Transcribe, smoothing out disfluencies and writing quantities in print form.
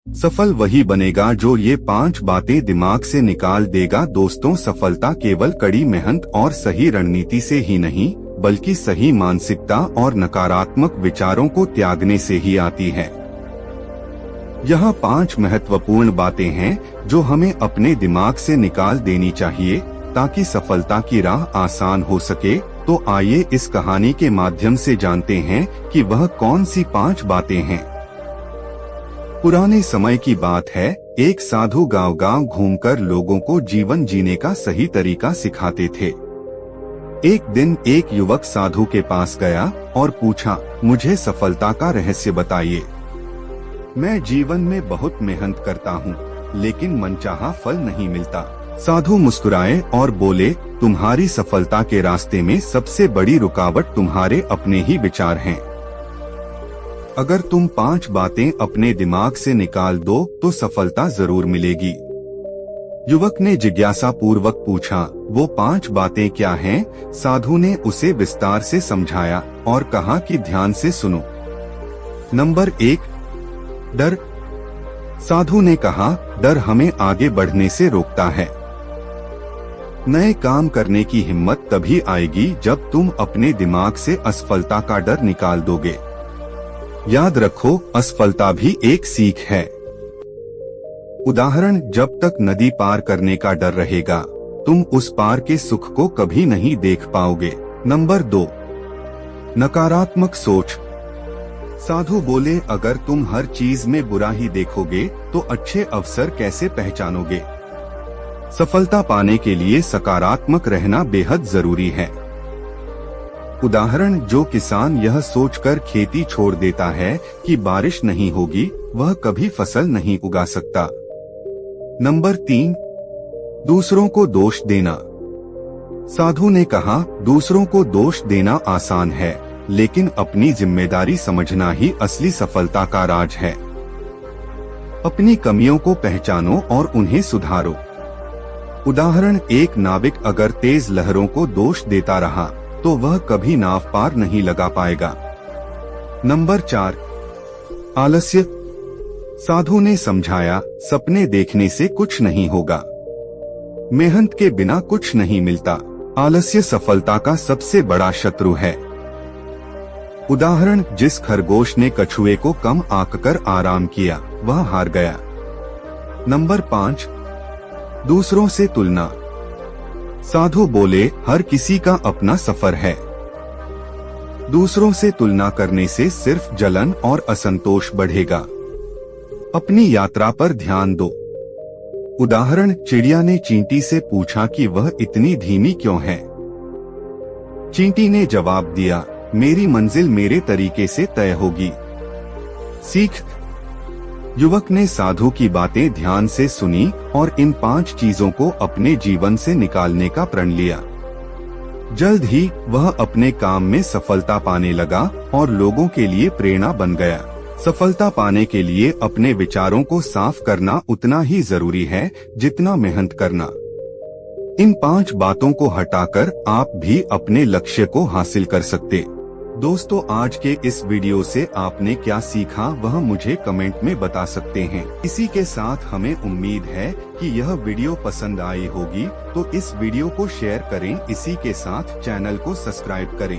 सफल वही बनेगा जो ये 5 बातें दिमाग से निकाल देगा। दोस्तों, सफलता केवल कड़ी मेहनत और सही रणनीति से ही नहीं, बल्कि सही मानसिकता और नकारात्मक विचारों को त्यागने से ही आती है। यहाँ 5 महत्वपूर्ण बातें हैं जो हमें अपने दिमाग से निकाल देनी चाहिए ताकि सफलता की राह आसान हो सके। तो आइए इस कहानी के माध्यम से जानते हैं कि वह कौन सी 5 बातें हैं। पुराने समय की बात है, एक साधु गांव-गांव घूमकर लोगों को जीवन जीने का सही तरीका सिखाते थे। एक दिन एक युवक साधु के पास गया और पूछा, मुझे सफलता का रहस्य बताइए। मैं जीवन में बहुत मेहनत करता हूँ, लेकिन मनचाहा फल नहीं मिलता। साधु मुस्कुराए और बोले, तुम्हारी सफलता के रास्ते में सबसे बड़ी रुकावट तुम्हारे अपने ही विचार हैं। अगर तुम 5 बातें अपने दिमाग से निकाल दो तो सफलता जरूर मिलेगी। युवक ने जिज्ञासा पूर्वक पूछा, वो 5 बातें क्या हैं? साधु ने उसे विस्तार से समझाया और कहा कि ध्यान से सुनो। नंबर 1, डर। साधु ने कहा, डर हमें आगे बढ़ने से रोकता है। नए काम करने की हिम्मत तभी आएगी जब तुम अपने दिमाग से असफलता का डर निकाल दोगे। याद रखो, असफलता भी एक सीख है। उदाहरण, जब तक नदी पार करने का डर रहेगा, तुम उस पार के सुख को कभी नहीं देख पाओगे। नंबर 2, नकारात्मक सोच। साधु बोले, अगर तुम हर चीज में बुरा ही देखोगे तो अच्छे अवसर कैसे पहचानोगे? सफलता पाने के लिए सकारात्मक रहना बेहद जरूरी है। उदाहरण, जो किसान यह सोचकर खेती छोड़ देता है कि बारिश नहीं होगी, वह कभी फसल नहीं उगा सकता। नंबर 3, दूसरों को दोष देना। साधु ने कहा, दूसरों को दोष देना आसान है, लेकिन अपनी जिम्मेदारी समझना ही असली सफलता का राज है। अपनी कमियों को पहचानो और उन्हें सुधारो। उदाहरण, एक नाविक अगर तेज लहरों को दोष देता रहा तो वह कभी नाव पार नहीं लगा पाएगा। नंबर 4, आलस्य। साधु ने समझाया, सपने देखने से कुछ नहीं होगा, मेहनत के बिना कुछ नहीं मिलता। आलस्य सफलता का सबसे बड़ा शत्रु है। उदाहरण, जिस खरगोश ने कछुए को कम आंककर आराम किया, वह हार गया। नंबर 5, दूसरों से तुलना। साधु बोले, हर किसी का अपना सफर है। दूसरों से तुलना करने से सिर्फ जलन और असंतोष बढ़ेगा। अपनी यात्रा पर ध्यान दो। उदाहरण, चिड़िया ने चींटी से पूछा कि वह इतनी धीमी क्यों है। चींटी ने जवाब दिया, मेरी मंजिल मेरे तरीके से तय होगी। सीख। युवक ने साधु की बातें ध्यान से सुनी और इन 5 चीजों को अपने जीवन से निकालने का प्रण लिया। जल्द ही वह अपने काम में सफलता पाने लगा और लोगों के लिए प्रेरणा बन गया। सफलता पाने के लिए अपने विचारों को साफ करना उतना ही जरूरी है जितना मेहनत करना। इन 5 बातों को हटाकर आप भी अपने लक्ष्य को हासिल कर सकते। दोस्तों, आज के इस वीडियो से आपने क्या सीखा वह मुझे कमेंट में बता सकते हैं। इसी के साथ हमें उम्मीद है कि यह वीडियो पसंद आई होगी, तो इस वीडियो को शेयर करें। इसी के साथ चैनल को सब्सक्राइब करें।